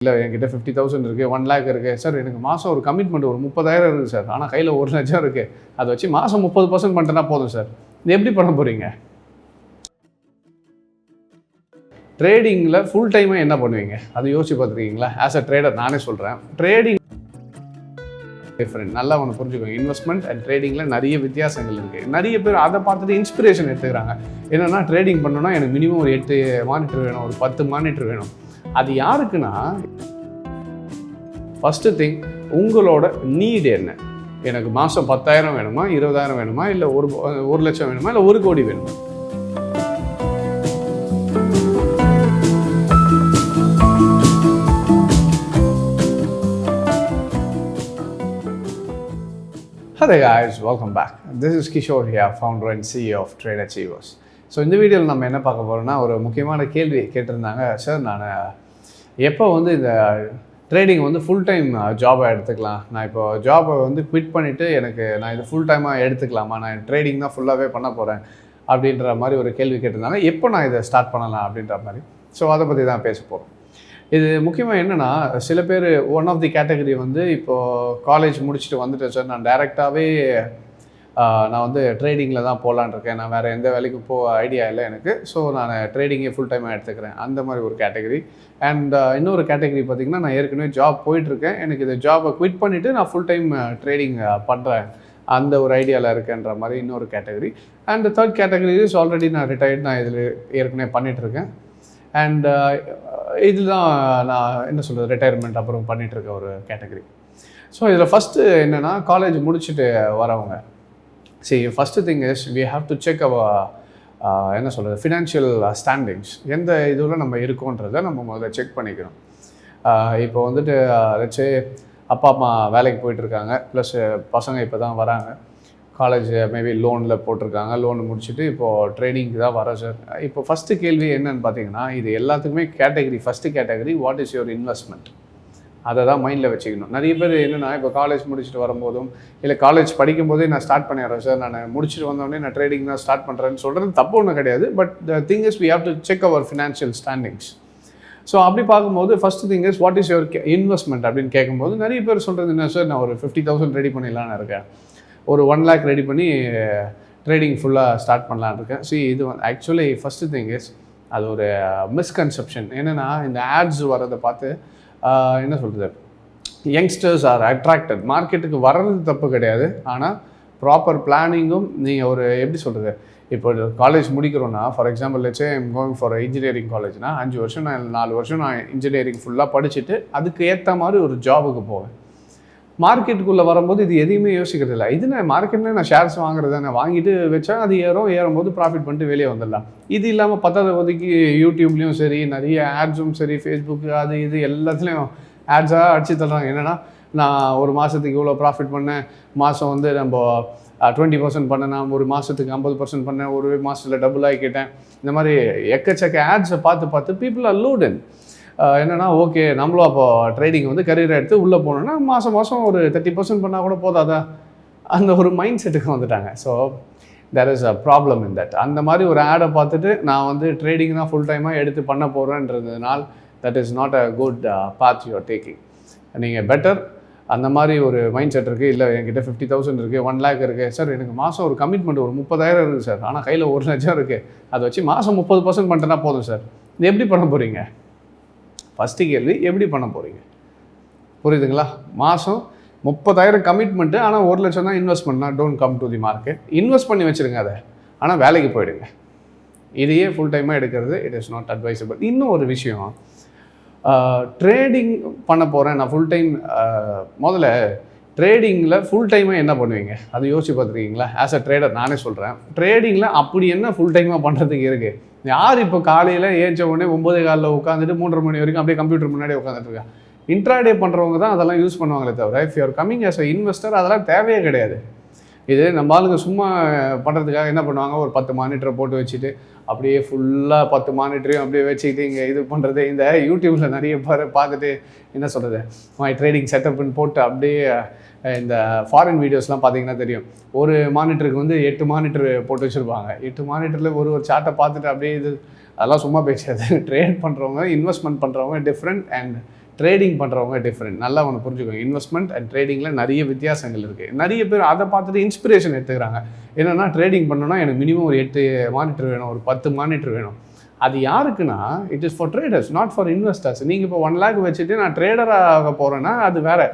இல்லை என்கிட்ட 50,000 இருக்குது, 1 lakh இருக்குது சார். எனக்கு மாதம் ஒரு கமிட்மெண்ட் ஒரு 30,000 இருக்குது சார். ஆனால் கையில் 1 லட்சம் இருக்குது. அதை வச்சு மாதம் 30% பண்ணிட்டேன்னா போதும் சார். இது எப்படி பண்ண போகிறீங்க? ட்ரேடிங்கில் ஃபுல் டைமாக என்ன பண்ணுவீங்க? அதை யோசிச்சு பார்த்துருக்கீங்களா? ஆஸ் அ ட்ரேடர் நானே சொல்கிறேன், ட்ரேடிங் டிஃப்ரெண்ட். நல்லா ஒன்று புரிஞ்சுக்கோங்க. இன்வெஸ்ட்மெண்ட் அண்ட் ட்ரேடிங்கில் நிறைய வித்தியாசங்கள் இருக்குது. நிறைய பேர் அதை பார்த்துட்டு இன்ஸ்பிரேஷன் எடுத்துக்கிறாங்க. என்னென்னா ட்ரேடிங் பண்ணணும்னா எனக்கு மினிமம் ஒரு 8 மானிட்டர் வேணும், ஒரு 10 மானிட்டர் வேணும். அது யாருக்குன்னா, ஃபஸ்ட்டு திங் உங்களோட நீடு என்ன? எனக்கு மாதம் 10,000 வேணுமா, 20,000 வேணுமா, இல்லை ஒரு லட்சம் வேணுமா, இல்லை 1 கோடி வேணுமா? Hey guys, welcome back. This is Kishore here, founder and CEO of Trade Achievers. So இந்த வீடியோவில் நம்ம என்ன பார்க்க போகிறோம்னா, ஒரு முக்கியமான கேள்வி கேட்டிருந்தாங்க. சார், நான் எப்போ இந்த ட்ரேடிங் ஃபுல் டைம் ஜாபாக எடுத்துக்கலாம்? நான் இப்போ ஜாபை குவிட் பண்ணிவிட்டு நான் இது ஃபுல் டைமாக எடுத்துக்கலாமா? நான் ட்ரேடிங் தான் ஃபுல்லாகவே பண்ண போகிறேன் அப்படின்ற மாதிரி ஒரு கேள்வி கேட்டிருந்தாங்க. எப்போ நான் இதை ஸ்டார்ட் பண்ணலாம் அப்படின்ற மாதிரி. ஸோ அதை பற்றி தான் பேச போகிறோம். இது முக்கியமாக என்னென்னா, சில பேர் ஒன் ஆஃப் தி கேட்டகரி இப்போது காலேஜ் முடிச்சுட்டு வந்துட்டேன் சார், நான் டைரெக்டாகவே நான் ட்ரேடிங்கில் தான் போகலான் இருக்கேன், நான் வேறு எந்த வேலைக்கும் ஐடியா இல்லை எனக்கு, ஸோ நான் ட்ரேடிங்கே ஃபுல் டைமாக எடுத்துக்கிறேன், அந்த மாதிரி ஒரு கேட்டகரி. அண்ட் இன்னொரு கேட்டகரி பார்த்திங்கன்னா, நான் ஏற்கனவே ஜாப் போயிட்டுருக்கேன், எனக்கு இந்த ஜாபை குவிட் பண்ணிவிட்டு நான் ஃபுல் டைம் ட்ரேடிங் பண்ணுறேன், அந்த ஒரு ஐடியாவில் இருக்கேன்ற மாதிரி இன்னொரு category. And third category is already நான் ரிட்டையர்ட், நான் இதில் ஏற்கனவே பண்ணிகிட்ருக்கேன். அண்ட் இதுதான் நான் என்ன சொல்கிறது, ரிட்டையர்மெண்ட் அப்புறம் பண்ணிகிட்ருக்க ஒரு கேட்டகரி. ஸோ இதில் ஃபஸ்ட்டு என்னென்னா, காலேஜ் முடிச்சுட்டு வரவங்க, சரி, first thing is we have to check என்ன சொல்கிறது, ஃபினான்ஷியல் ஸ்டாண்டிங்ஸ், எந்த இதில் நம்ம இருக்கோன்றதை நம்ம முதல்ல செக் பண்ணிக்கணும். இப்போ லட்சே அப்பா அம்மா வேலைக்கு போயிட்டுருக்காங்க, ப்ளஸ் பசங்க இப்போ தான் வராங்க, காலேஜ் மேபி லோனில் போட்டிருக்காங்க, லோன் முடிச்சுட்டு இப்போது ட்ரேடிங்க்கு தான் வரோம் சார். இப்போ ஃபஸ்ட்டு கேள்வி என்னென்னு பார்த்தீங்கன்னா, இது எல்லாத்துக்குமே category, first category, what is your investment? அதை தான் மைண்டில் வச்சுக்கணும். நிறைய பேர் என்னென்னா, இப்போ காலேஜ் முடிச்சுட்டு வரும்போதும், இல்லை காலேஜ் படிக்கும்போதே நான் ஸ்டார்ட் பண்ணிடுறேன் சார், நான் முடிச்சுட்டு வந்தோடனே நான் ட்ரேடிங் தான் ஸ்டார்ட் பண்ணுறேன்னு சொல்கிறது தப்பு ஒன்றும் கிடையாது. But the thing is we have to check our financial standings. So அப்படி பார்க்கும்போது first thing is what is your investment அப்படின்னு கேட்கும்போது, நிறைய பேர் சொல்கிறது என்ன சார், நான் ஒரு 50,000 ரெடி பண்ணிடலான்னு இருக்கேன், ஒரு 1 lakh ரெடி பண்ணி ட்ரேடிங் ஃபுல்லாக ஸ்டார்ட் பண்ணலான்னு இருக்கேன். ஸோ இது ஆக்சுவலி ஃபஸ்ட்டு திங் இஸ் அது ஒரு மிஸ்கன்செப்ஷன். என்னென்னா, இந்த ஆட்ஸ் வரதை பார்த்து என்ன சொல்கிறது, யங்ஸ்டர்ஸ் ஆர் அட்ராக்டட். மார்க்கெட்டுக்கு வர்றது தப்பு கிடையாது, ஆனால் ப்ராப்பர் பிளானிங்கும் நீங்கள் ஒரு எப்படி சொல்கிறது, இப்போ காலேஜ் முடிக்கிறோன்னா, for example let's say I am going for engineering காலேஜ்னா 5 வருஷம் நான் 4 வருஷம் நான் இன்ஜினியரிங் ஃபுல்லாக படிச்சுட்டு அதுக்கு ஏற்ற மாதிரி ஒரு ஜாபுக்கு போவேன். மார்க்கெட்டுக்குள்ளே வரும்போது இது எதையுமே யோசிக்கிறது இல்லை. இது நான் மார்க்கெட்டில் நான் ஷேர்ஸ் வாங்குறது தானே, வாங்கிட்டு வச்சா அது ஏறும்போது ப்ராஃபிட் பண்ணிட்டு வெளியே வந்துடலாம். இது இல்லாமல் 10வது ஒதுக்கி யூடியூப்லேயும் சரி, நிறைய ஆட்ஸும் சரி, ஃபேஸ்புக்கு அது இது எல்லாத்துலேயும் ஆட்ஸாக அடிச்சு தள்ளுறாங்க. என்னென்னா, நான் ஒரு மாதத்துக்கு இவ்வளோ ப்ராஃபிட் பண்ணேன், மாதம் நம்ம 20% பண்ணேன், ஒரு மாதத்துக்கு 50% பண்ணேன், ஒரு மாதத்தில் டபுள் ஆகிக்கிட்டேன், இந்த மாதிரி எக்கச்சக்க ஆட்ஸை பார்த்து பீப்புள் ஆர் லூடன். என்னென்னா, ஓகே நம்மளும் அப்போ ட்ரேடிங் கரியரை எடுத்து உள்ளே போனோன்னா மாதம் ஒரு 30% பண்ணால் கூட போதாதா, அந்த ஒரு மைண்ட் செட்டுக்கு வந்துட்டாங்க. So there is a problem in that. அந்த மாதிரி ஒரு ஆடை பார்த்துட்டு நான் ட்ரேடிங் தான் ஃபுல் டைமாக எடுத்து பண்ண போகிறேன்றதுனால that is not a good path you are taking. நீங்கள் பெட்டர் அந்த மாதிரி ஒரு மைண்ட் செட் இருக்குது, இல்லை என்கிட்ட 50,000 இருக்குது, 1 lakh இருக்குது சார், எனக்கு மாதம் ஒரு கமிட்மெண்ட் ஒரு 30,000 இருக்குது சார், ஆனால் கையில் 1 லட்சம் இருக்குது, அதை வச்சு மாதம் 30% பண்ணிட்டேன்னா போதும் சார். இது எப்படி பண்ண போகிறீங்க? ஃபஸ்ட்டு கேள்வி, எப்படி பண்ண போகிறீங்க? புரியுதுங்களா? மாதம் 30,000 கமிட்மெண்ட்டு, ஆனால் 1 லட்சம் தான் இன்வெஸ்ட்மெண்ட்னா don't come to the market. Invest பண்ணி வச்சுருங்க அதை, ஆனால் வேலைக்கு போயிடுங்க. இதையே ஃபுல் டைமாக எடுக்கிறது இட் இஸ் நாட் அட்வைசபிள். இன்னும் ஒரு விஷயம், ட்ரேடிங் பண்ண போகிறேன் நான் ஃபுல் டைம், முதல்ல ட்ரேடிங்கில் ஃபுல் டைமாக என்ன பண்ணுவீங்க? அதை யோசிச்சு பார்த்துருக்கீங்களா? ஆஸ் அ ட்ரேடர் நானே சொல்கிறேன், ட்ரேடிங்கில் அப்படி என்ன ஃபுல் டைமாக பண்ணுறதுக்கு இருக்குது? யார் இப்போ காலையில் ஏஞ்ச உடனே 9:15 உட்காந்துட்டு 3:30 மணி வரைக்கும் அப்படியே கம்ப்யூட்டர் முன்னாடி உட்காந்துட்டுருக்கா? இன்ட்ராடே பண்ணுறவங்க தான் அதெல்லாம் யூஸ் பண்ணுவாங்களே தவிர, if you are coming as a investor அதெல்லாம் தேவையே கிடையாது. இது நம்ம ஆளுங்க சும்மா பண்ணுறதுக்காக என்ன பண்ணுவாங்க, ஒரு 10 மானிட்டரை போட்டு வச்சுட்டு அப்படியே ஃபுல்லாக 10 மானிட்டரையும் அப்படியே வச்சுக்கிட்டு இங்கே இது பண்ணுறது. இந்த யூடியூப்பில் நிறைய பேர் பார்த்துட்டு என்ன சொல்கிறது, மை ட்ரேடிங் செட்டப்னு போட்டு அப்படியே இந்த ஃபாரின் வீடியோஸ்லாம் பார்த்தீங்கன்னா தெரியும், ஒரு மானிட்டருக்கு 8 மானிட்டர் போட்டு வச்சுருப்பாங்க. 8 மானிட்டரில் ஒரு சார்ட்டை பார்த்துட்டு அப்படியே இது அதெல்லாம் சும்மா பேசாது. ட்ரேட் பண்ணுறவங்க, இன்வெஸ்ட்மெண்ட் பண்ணுறவங்க டிஃப்ரெண்ட், அண்ட் ட்ரேடிங் பண்ணுறவங்க டிஃப்ரெண்ட். நல்லா ஒன்று புரிஞ்சுக்கோங்க, இன்வெஸ்ட்மெண்ட் அண்ட் ட்ரேடிங்கில் நிறைய வித்தியாசங்கள் இருக்குது. நிறைய பேர் அதை பார்த்துட்டு இன்ஸ்பிரேஷன் எடுத்துக்கிறாங்க. என்னென்னா ட்ரேடிங் பண்ணணும்னா எனக்கு மினிமம் ஒரு 8 மானிட்டர் வேணும், ஒரு 10 மானிட்டர் வேணும். அது யாருக்குன்னா it is for traders, not for investors. நீங்கள் இப்போ 1 lakh வச்சுட்டு நான் ட்ரேடராக போகிறேன்னா அது வேறு.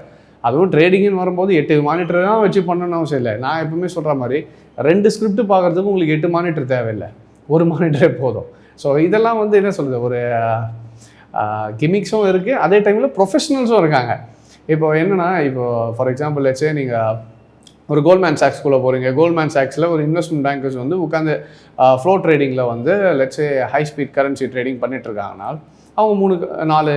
அதுவும் ட்ரேடிங்னு வரும்போது 8 மானிட்டர் தான் வச்சு பண்ணணும்னு அவசியம் இல்லை. நான் எப்பவுமே சொல்கிற மாதிரி 2 ஸ்கிரிப்ட் பார்க்குறதுக்கு உங்களுக்கு 8 மானிட்டர் தேவையில்லை, 1 மானிட்டரே போதும். ஸோ இதெல்லாம் வந்து என்ன சொல்கிறது, ஒரு கிமிக்ஸும் இருக்குது, அதே டைமில் ப்ரொஃபஷனல்ஸும் இருக்காங்க. இப்போ என்னென்னா, இப்போ ஃபார் எக்ஸாம்பிள் லெட்ஸே நீங்கள் ஒரு கோல்ட்மேன் சாக்ஸ்குள்ளே போகிறீங்க. கோல்ட்மேன் சாக்ஸில் ஒரு இன்வெஸ்ட்மெண்ட் பேங்கர்ஸ் வந்து உட்காந்து ஃப்ளோ ட்ரேடிங்கில் வந்து let's say high speed currency trading பண்ணிகிட்ருக்காங்கன்னா அவங்க 3-4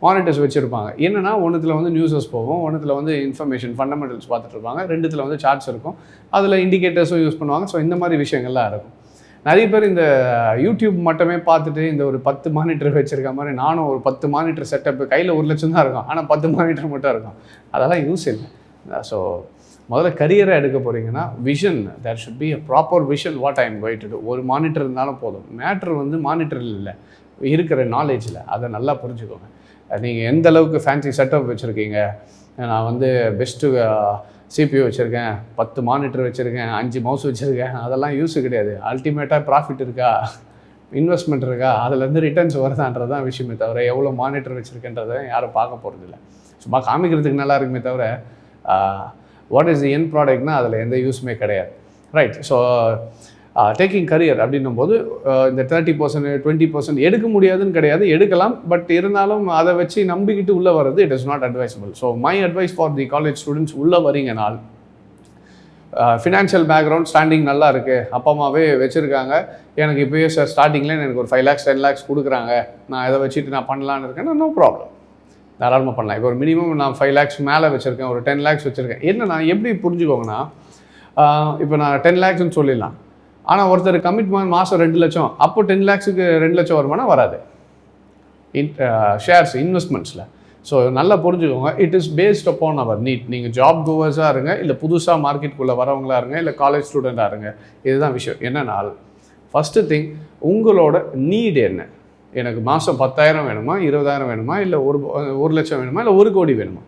மானிட்டர்ஸ் வச்சுருப்பாங்க. என்னென்னா, ஒன்றுத்தில் வந்து நியூஸஸ் போகும், ஒன்றுத்தில் வந்து இன்ஃபர்மேஷன் ஃபண்டமெண்டல்ஸ் பார்த்துட்ருப்பாங்க, 2த்தில் வந்து சார்ட்ஸ் இருக்கும், அதில் இண்டிகேட்டர்ஸும் யூஸ் பண்ணுவாங்க. ஸோ இந்த மாதிரி விஷயங்கள்லாம் இருக்கும். நிறைய பேர் இந்த யூடியூப் மட்டுமே பார்த்துட்டு இந்த ஒரு 10 மானிட்டர் வச்சுருக்க மாதிரி, நானும் ஒரு 10 மானிட்டர் செட்டப்பு கையில் 1 லட்சம் தான் இருக்கும், ஆனால் 10 மானிட்டர் மட்டும் இருக்கும். அதெல்லாம் யூஸ் இல்லை. ஸோ முதல்ல கரியரை எடுக்க போகிறீங்கன்னா vision, there should be a proper vision what I am going to do. ஒரு மானிட்டர் இருந்தாலும் போதும். மேட்ரு வந்து மானிட்டரில் இல்லை, இருக்கிற நாலேஜில். அதை நல்லா புரிஞ்சுக்கோங்க. நீங்கள் எந்த அளவுக்கு ஃபேன்சி செட்டப் வச்சுருக்கீங்க, நான் வந்து பெஸ்ட்டு சிபியூ வச்சுருக்கேன், 10 மானிட்டர் வச்சுருக்கேன், 5 மவுஸ் வச்சுருக்கேன், அதெல்லாம் யூஸு கிடையாது. அல்டிமேட்டாக ப்ராஃபிட் இருக்கா, இன்வெஸ்ட்மெண்ட் இருக்கா, அதுலேருந்து ரிட்டர்ன்ஸ் வருதான்றது தான் விஷயமே தவிர எவ்வளோ மானிட்டர் வச்சுருக்கேன்றதை யாரும் பார்க்க போகிறதில்ல. சும்மா காமிக்கிறதுக்கு நல்லா இருக்குமே தவிர வாட் இஸ் தி எண்ட் ப்ராடக்ட்னா அதில் எந்த யூஸுமே கிடையாது. ரைட். ஸோ டேக்கிங் கரியர் அப்படின்னும் போது இந்த 30%, 20% எடுக்க முடியாதுன்னு கிடையாது, எடுக்கலாம். பட் இருந்தாலும் அதை வச்சு நம்பிக்கிட்டு உள்ளே வர்றது it is not advisable. So my advice for the college students, உள்ளே வரீங்கனால் ஃபினான்ஷியல் பேக்ரவுண்ட் ஸ்டாண்டிங் நல்லா இருக்குது, அப்பா அம்மாவே வச்சுருக்காங்க, எனக்கு இப்போயே சார் ஸ்டார்டிங்கில் எனக்கு ஒரு 5 lakhs 10 lakhs கொடுக்குறாங்க, நான் இதை வச்சுட்டு நான் பண்ணலான்னு இருக்கேன்னா நோ ப்ராப்ளம், தாராளமாக பண்ணலாம். இப்போ ஒரு மினிமம் நான் 5 lakhs மேலே வச்சுருக்கேன், ஒரு 10 lakhs வச்சுருக்கேன். என்ன நான் எப்படி புரிஞ்சுக்கோங்கன்னா, இப்போ நான் 10 lakhsன்னு சொல்லிடலாம், ஆனால் ஒருத்தர் கமிட்மெண்ட் மாதம் 2 லட்சம், அப்போ 10 lakhsக்கு 2 லட்சம் வருமானா வராது ஷேர்ஸ் இன்வெஸ்ட்மெண்ட்ஸில். ஸோ நல்லா புரிஞ்சுக்கோங்க, it is based upon our need. நீங்கள் ஜாப் கோவர்ஸாக இருங்க, இல்லை புதுசாக மார்க்கெட்டுக்குள்ளே வரவங்களா இருங்க, இல்லை காலேஜ் ஸ்டூடெண்ட்டாக இருங்க, இதுதான் விஷயம். என்னென்னால் ஃபஸ்ட்டு திங், உங்களோட நீட் என்ன? எனக்கு மாதம் 10,000 வேணுமா, 20,000 வேணுமா, இல்லை 1 லட்சம் வேணுமா, இல்லை 1 கோடி வேணுமா?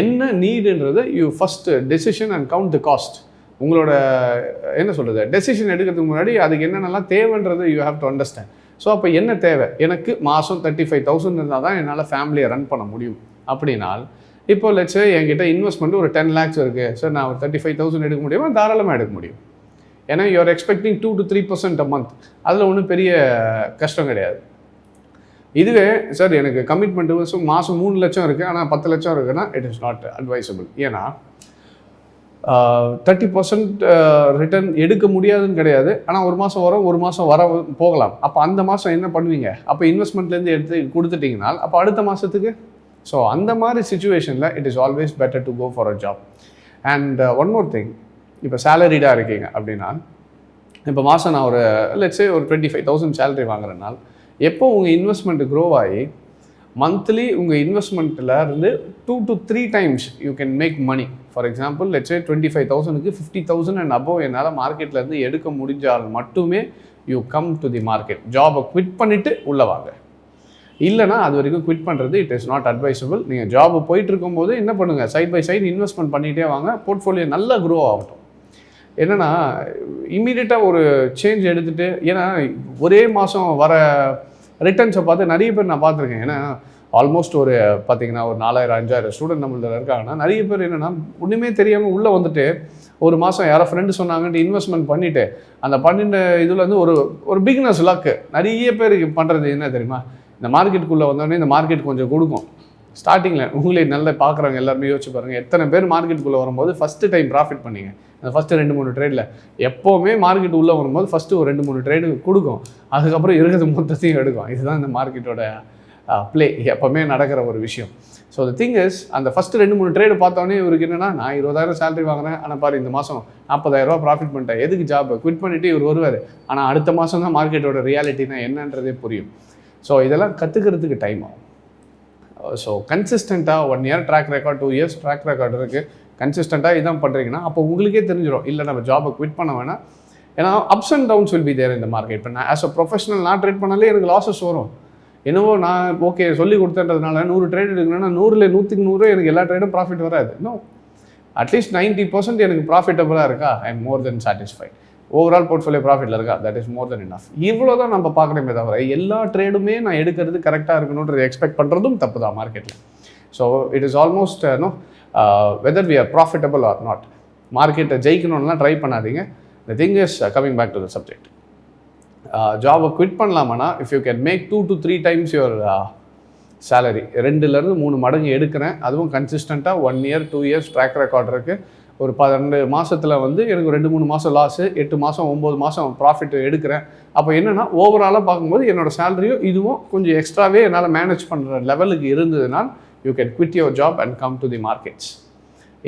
என்ன நீடுன்றது you first decision and count the cost. உங்களோட என்ன சொல்கிறது, டெசிஷன் எடுக்கிறதுக்கு முன்னாடி அதுக்கு என்னென்னலாம் தேவைன்றது you have to understand. So அப்போ என்ன தேவை, எனக்கு மாதம் 35,000 இருந்தால் தான் என்னால் ஃபேமிலியை ரன் பண்ண முடியும் அப்படின்னால், இப்போ லெட்ஸ் என்கிட்ட இன்வெஸ்ட்மெண்ட் ஒரு 10 lakhs இருக்குது சார், நான் ஒரு 35,000 எடுக்க முடியுமா? தாராளமாக எடுக்க முடியும். ஏன்னா you are expecting 2 to 3% a month, அதில் ஒன்றும் பெரிய கஷ்டம் கிடையாது. இதுவே சார் எனக்கு கமிட்மெண்ட்டு மாதம் 3 லட்சம் இருக்குது, ஆனால் 10 லட்சம் இருக்குன்னா இட் இஸ் நாட் அட்வைசபிள். ஏன்னா 30% ரிட்டர்ன் எடுக்க முடியாதுன்னு கிடையாது, ஆனால் ஒரு மாதம் வரும், ஒரு மாதம் வர போகலாம். அப்போ அந்த மாதம் என்ன பண்ணுவீங்க? அப்போ இன்வெஸ்ட்மெண்ட்லேருந்து எடுத்து கொடுத்துட்டிங்கன்னா அப்போ அடுத்த மாதத்துக்கு. ஸோ அந்த மாதிரி சிச்சுவேஷனில் it is always better to go for a job. And one more thing, இப்போ சேலரிடாக இருக்கீங்க அப்படின்னா, இப்போ மாதம் நான் ஒரு லெட்ஸே ஒரு 25,000 சேலரி வாங்குறதுனால, எப்போ உங்கள் இன்வெஸ்ட்மெண்ட் க்ரோ ஆகி மந்த்லி உங்கள் இன்வெஸ்ட்மெண்ட்டில் இருந்து 2 to 3 times you can make money. For example let's say 25,000க்கு 50,000 அண்ட் அபோவ் என்னால் மார்க்கெட்லேருந்து எடுக்க முடிஞ்சால் மட்டுமே you come to the market. ஜாபை குவிட் பண்ணிவிட்டு உள்ளே வாங்க. இல்லைனா அது வரைக்கும் குவிட் பண்ணுறது இட் இஸ் நாட் அட்வைசபிள். நீங்கள் ஜாப் போயிட்டு இருக்கும்போது என்ன பண்ணுங்கள், சைட் பை சைடு இன்வெஸ்ட்மெண்ட் பண்ணிகிட்டே வாங்க, போர்ட்ஃபோலியோ நல்லா க்ரோ ஆகட்டும். என்னென்னா இம்மீடியட்டாக ஒரு சேஞ்ச் எடுத்துகிட்டு, ஏன்னா ஒரே மாதம் வர ரிட்டர்ன்ஸை பார்த்து நிறைய பேர் நான் பார்த்துருக்கேன். ஏன்னா ஆல்மோஸ்ட் ஒரு பார்த்தீங்கன்னா ஒரு 4,000-5,000 ஸ்டூடெண்ட் நம்மள்ட்ட இருக்காங்கன்னா, நிறைய பேர் என்னென்னா ஒன்றுமே தெரியாமல் உள்ளே வந்துட்டு ஒரு மாதம் யாரோ ஃப்ரெண்டு சொன்னாங்கன்ட்டு இன்வெஸ்ட்மெண்ட் பண்ணிவிட்டு அந்த 12 இதில் வந்து ஒரு பிகினர்ஸ் லக்கு நிறைய பேர் பண்ணுறது என்ன தெரியுமா, இந்த மார்க்கெட்டுக்குள்ளே வந்தோடனே இந்த மார்க்கெட் கொஞ்சம் கொடுக்கும். ஸ்டார்டிங்கில் உங்களே நல்லா பார்க்குறவங்க எல்லாருமே யோசிச்சு பாருங்கள், எத்தனை பேர் மார்க்கெட்டுக்குள்ளே வரும்போது ஃபஸ்ட்டு டைம் ப்ராஃபிட் பண்ணிங்க. அந்த ஃபஸ்ட்டு 2-3 ட்ரேடில் எப்போவுமே மார்க்கெட் உள்ளே வரும்போது ஃபஸ்ட்டு ஒரு 2-3 ட்ரேடு கொடுக்கும், அதுக்கப்புறம் இருக்கிறது மொத்தத்தையும் எடுக்கும். இதுதான் இந்த மார்க்கெட்டோட ப்ளே, எப்போவுமே நடக்கிற ஒரு விஷயம். ஸோ த திங் இஸ், அந்த ஃபஸ்ட்டு 2-3 ட்ரேடு பார்த்தோன்னே இவருக்கு என்னென்னா, நான் 20,000 சேலரி வாங்குறேன், ஆனால் பாரு இந்த மாதம் 40,000 ப்ராஃபிட் பண்ணிட்டேன், எதுக்கு ஜாப் குவிட் பண்ணிவிட்டு இவர் வருவார். ஆனால் அடுத்த மாதம் தான் மார்க்கெட்டோட ரியாலிட்டினா என்னன்றதே புரியும். ஸோ இதெல்லாம் கற்றுக்கிறதுக்கு டைம் ஆகும். ஸோ கன்சிஸ்டண்ட்டாக 1 year track record, 2 years track record இருக்குது, கன்சிஸ்டண்ட்டாக இதான் பண்ணுறீங்கன்னா அப்போ உங்களுக்கே தெரிஞ்சிடும், இல்லை நம்ம ஜாபை குவிட் பண்ண வேணாம். ஏன்னா ups and downs will be there இந்த மார்க்கெட். இப்போ நான் ஆஸ் அ ப்ரொஃபஷனல் நான் ட்ரேட் பண்ணாலே எனக்கு லாஸஸ் வரும். என்னவோ நான் ஓகே சொல்லி கொடுத்தன்றதுனால 100 ட்ரேட் எடுக்கணும்னா 100ல் 100க்கு 100 எனக்கு எல்லா ட்ரேடும் ப்ராஃபிட் வராது. இன்னும் அட்லீஸ்ட் 90% எனக்கு ப்ராஃபிட்டபுளாக இருக்கா, I am more than satisfied. Overall portfolio ப்ராஃபிட்டில் இருக்கா, that is more than enough. இவ்வளோ தான் நம்ம பார்க்கணுமே தவிர எல்லா ட்ரேடுமே நான் எடுக்கிறது கரெக்டாக இருக்கணுன்றது எக்ஸ்பெக்ட் பண்ணுறதும் தப்பு தான் மார்க்கெட்டில். So it is almost whether we are profitable or not. மார்க்கெட்டை ஜெயிக்கணும்லாம் ட்ரை பண்ணாதீங்க. The thing is coming back to the subject. ஜாபை குவிட் பண்ணலாமான்னா if you can make 2 to 3 times your salary, 2லேருந்து 3 மடங்கு எடுக்கிறேன், அதுவும் கன்சிஸ்டண்ட்டாக 1 year 2 years ட்ராக் ரெக்கார்ட் இருக்குது. ஒரு 12 மாதத்தில் வந்து எனக்கு 2-3 மாதம் லாஸு, 8 மாதம் 9 மாதம் ப்ராஃபிட் எடுக்கிறேன். அப்போ என்னென்னா ஓவராலாக பார்க்கும்போது என்னோடய சேலரியும் இதுவும் கொஞ்சம் எக்ஸ்ட்ராவே என்னால் மேனேஜ் பண்ணுற லெவலுக்கு இருந்ததுனால் you can quit your job and come to the markets.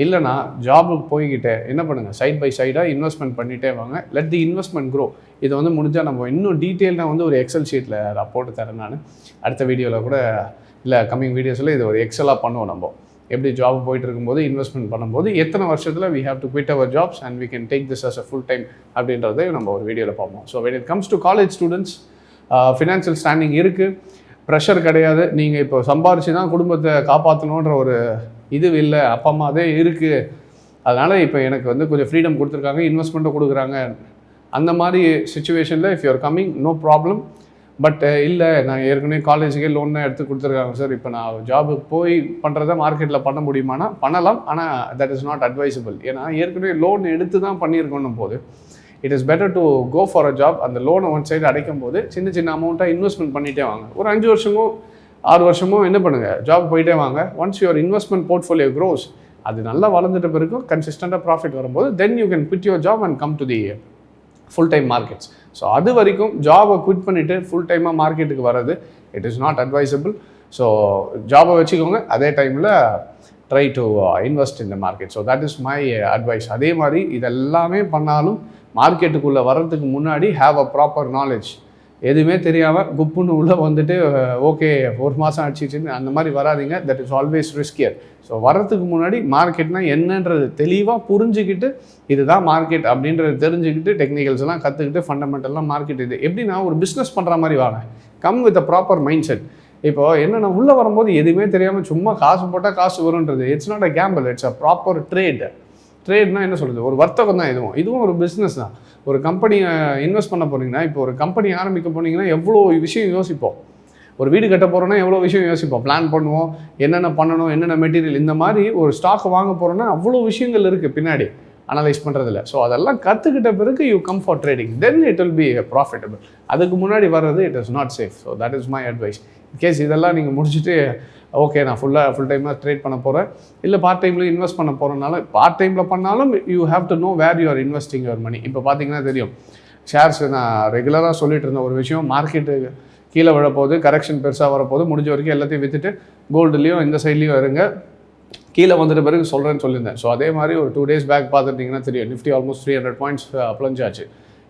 இல்லைனா ஜாபுக்கு போய்கிட்டே என்ன பண்ணுங்கள், சைட் பை சைடாக இன்வெஸ்ட்மெண்ட் பண்ணிகிட்டே வாங்க. Let the investment grow. இது வந்து முடிஞ்சால் நம்ம இன்னும் டீட்டெயிலாக வந்து ஒரு எக்ஸல் ஷீட்டில் நான் போட்டு தரேன். நான் அடுத்த வீடியோவில் கூட இல்லை கம்மிங் வீடியோஸில் இது ஒரு எக்ஸலாக பண்ணுவோம். நம்ம எப்படி ஜாப் போயிட்டு இருக்கும்போது இன்வெஸ்ட்மெண்ட் பண்ணும்போது எத்தனை வருஷத்தில் we have to quit our jobs and we can take this as a full time அப்படின்றதை நம்ம ஒரு வீடியோவில் பார்ப்போம். So when it comes to college students, financial standing இருக்குது, ப்ரெஷர் கிடையாது. நீங்கள் இப்போ சம்பாரிச்சு தான் குடும்பத்தை காப்பாற்றணுன்ற ஒரு இது இல்லை, அப்பா அம்மாதே இருக்குது, அதனால் இப்போ எனக்கு வந்து கொஞ்சம் ஃப்ரீடம் கொடுத்துருக்காங்க, இன்வெஸ்ட்மெண்ட்டை கொடுக்குறாங்க. அந்த மாதிரி சுச்சுவேஷனில் if you're coming no problem. But இல்லை நான் ஏற்கனவே காலேஜுக்கே லோன் தான் எடுத்து கொடுத்துருக்காங்க சார், இப்போ நான் ஜாபுக்கு போய் பண்ணுறத மார்க்கெட்டில் பண்ண முடியுமானா பண்ணலாம், ஆனால் தட் இஸ் நாட் அட்வைசபிள். ஏன்னா ஏற்கனவே லோன் எடுத்து தான் பண்ணியிருக்கணும் போது it is better to go for a job. அந்த லோனை ஒன் சைடு அடைக்கும் போது சின்ன சின்ன அமௌண்ட்டாக இன்வெஸ்ட்மெண்ட் பண்ணிகிட்டே வாங்க. ஒரு 5 வருஷமோ 6 வருஷமோ என்ன பண்ணுங்கள், ஜாப் போயிட்டே வாங்க. Once your investment portfolio grows, அது நல்லா வளர்ந்துட்ட பிறகு கன்சிஸ்டண்ட்டாக ப்ராஃபிட் வரும்போது then you can quit your job and come to the full time markets. So அது வரைக்கும் ஜாபை குவிட் பண்ணிவிட்டு ஃபுல் டைமாக மார்க்கெட்டுக்கு வர்றது it is not advisable. So ஜாபை வச்சுக்கோங்க, அதே டைமில் try to invest in the market. So that is my advice. அதே மாதிரி இதெல்லாமே பண்ணாலும் மார்க்கெட்டுக்குள்ளே வர்றதுக்கு முன்னாடி ஹேவ் அ ப்ராப்பர் நாலேஜ். எதுவுமே தெரியாமல் குப்புன்னு உள்ளே வந்துட்டு ஓகே 1 மாதம் அடிச்சிச்சுன்னு அந்த மாதிரி வராதிங்க. That is always riskier. So வர்றதுக்கு முன்னாடி மார்க்கெட்னா என்னன்றது தெளிவாக புரிஞ்சுக்கிட்டு இதுதான் மார்க்கெட் அப்படின்றது தெரிஞ்சுக்கிட்டு டெக்னிக்கல்ஸ் எல்லாம் கற்றுக்கிட்டு ஃபண்டமெண்டல்லாம் மார்க்கெட் இது எப்படின்னா ஒரு பிஸ்னஸ் பண்ணுற மாதிரி வாங்க. Come with a proper mind set. இப்போது என்னென்னா உள்ளே வரும்போது எதுவுமே தெரியாமல் சும்மா காசு போட்டால் காசு வரும்ன்றது it's not a gamble, it's a proper trade. ட்ரேட்னா என்ன சொல்கிறது, ஒரு வர்த்தகம் தான். இதுவும் ஒரு பிஸ்னஸ் தான். ஒரு கம்பெனியை இன்வெஸ்ட் பண்ண போனீங்கன்னா, இப்போ ஒரு கம்பெனி ஆரம்பிக்க போனீங்கன்னா எவ்வளோ விஷயம் யோசிப்போம். ஒரு வீடு கட்ட போகிறோன்னா எவ்வளோ விஷயம் யோசிப்போம், பிளான் பண்ணுவோம், என்னென்ன பண்ணணும், என்னென்ன மெட்டீரியல், இந்த மாதிரி ஒரு ஸ்டாக் வாங்க போகிறோன்னா அவ்வளோ விஷயங்கள் இருக்குது பின்னாடி அனலைஸ் பண்ணுறதில்ல. ஸோ அதெல்லாம் கற்றுக்கிட்ட பிறகு you come for trading, then it will be profitable. அதுக்கு முன்னாடி வர்றது it is not safe. So that is my advice. In case இதெல்லாம் நீங்கள் முடிச்சுட்டு ஓகே நான் ஃபுல் டைமாக ட்ரேட் பண்ண போகிறேன், இல்லை பார்ட் டைமில் இன்வெஸ்ட் பண்ண போகிறனால பார்ட் டைமில் பண்ணாலும் you have to know where you are investing your money. இப்போ பார்த்தீங்கன்னா தெரியும், ஷேர்ஸ் நான் ரெகுலராக சொல்லிட்டு இருந்த ஒரு விஷயம், மார்க்கெட்டு கீழே விழப்போகுது, கரெக்ஷன் பெருசாக வரப்போகுது, முடிஞ்ச வரைக்கும் எல்லாத்தையும் விற்றுட்டு கோல்டுலேயும் இந்த சைட்லேயும் இருங்க, கீழே வந்துட்ட பிறகு சொல்கிறேன்னு சொல்லியிருந்தேன். ஸோ அதே மாதிரி ஒரு 2 days பேக் பார்த்துட்டிங்கன்னா தெரியும், நிஃப்டி ஆல்மோஸ்ட் 300 points அப்ளஞ்சாச்சு.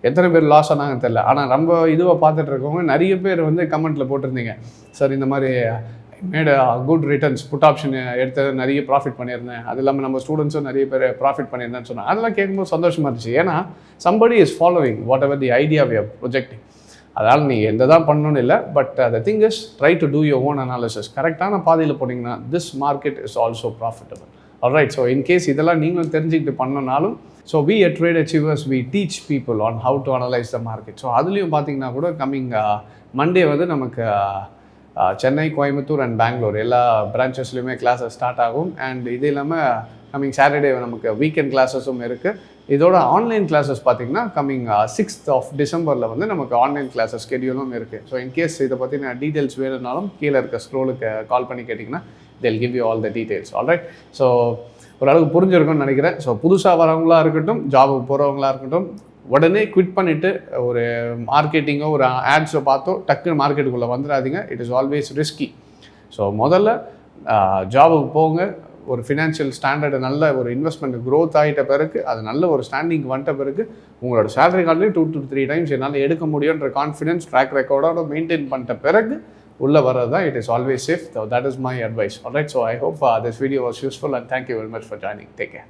எத்தனை பேர் லாஸ் ஆனாங்கன்னு தெரியல. ஆனால் நம்ம இதுவை பார்த்துட்டு இருக்கவங்க நிறைய பேர் வந்து கமெண்ட்டில் போட்டிருந்தீங்க, சார் இந்த மாதிரி made good returns, put option எடுத்து நிறைய ப்ராஃபிட் பண்ணியிருந்தேன், அது இல்லாமல் நம்ம ஸ்டூடெண்ட்ஸும் நிறைய பேர் ப்ராஃபிட் பண்ணியிருந்தேன்னு சொன்னாங்க. அதெல்லாம் கேட்கும்போது சந்தோஷமாக இருந்துச்சு. ஏன்னா somebody is following whatever the idea we are projecting. அதனால் நீங்கள் எந்த தான் பண்ணணும்னு இல்லை, but the thing is try to do your own analysis. கரெக்டான பாதையில் போனீங்கன்னா this market is also profitable. Alright. So in case இதெல்லாம் நீங்களும் தெரிஞ்சுக்கிட்டு பண்ணனாலும், so we at trade achievers we teach people on how to analyse the market. So அதுலேயும் பார்த்தீங்கன்னா கூட கம்மிங் மண்டே வந்து நமக்கு சென்னை, கோயம்புத்தூர் அண்ட் பெங்களூர் எல்லா பிரான்ச்சஸ்லையுமே கிளாஸஸ் ஸ்டார்ட் ஆகும். அண்ட் இது இல்லாமல் கம்மிங் சாட்டர்டே நமக்கு வீக்கெண்ட் கிளாஸஸும் இருக்குது. இதோட ஆன்லைன் கிளாஸஸ் பார்த்திங்கன்னா கம்மிங் 6th of December வந்து நமக்கு ஆன்லைன் கிளாஸஸ் ஸ்கெடியூலும் இருக்குது. ஸோ இன்கேஸ் இதை பற்றின டீட்டெயில்ஸ் வேணும்னாலும் கீழே இருக்க ஸ்க்ரோலுக்கு கால் பண்ணி கேட்டிங்கன்னா they'll give you all the details. Alright. So ஓரளவுக்கு புரிஞ்சிருக்கும்னு நினைக்கிறேன். ஸோ புதுசாக வரவங்களாக இருக்கட்டும், ஜாபுக்கு போகிறவங்களாக இருக்கட்டும், உடனே குவிட் பண்ணிவிட்டு ஒரு மார்க்கெட்டிங்கோ ஒரு ஆட்ஸோ பார்த்தோ டக்குன்னு மார்க்கெட்டுக்குள்ளே வந்துடாதீங்க. It is always risky. So முதல்ல ஜாபுக்கு போங்க, ஒரு ஃபினான்ஷியல் ஸ்டாண்டர்டு நல்ல ஒரு இன்வெஸ்ட்மெண்ட் க்ரோத் ஆகிட்ட பிறகு, அது நல்ல ஒரு ஸ்டாண்டிங் வந்துட்ட பிறகு உங்களோட சேலரி கார்ட்லேயும் 2 to 3 times என்னால் எடுக்க முடியுன்ற கான்ஃபிடன்ஸ் ட்ராக் ரெக்கார்டோட மெயின்டைன் பண்ணிட்ட பிறகு உள்ளே வர்றது தான் it is always safe. That is my advice. Alright. So I hope this video was useful and thank you very much for joining. Take care.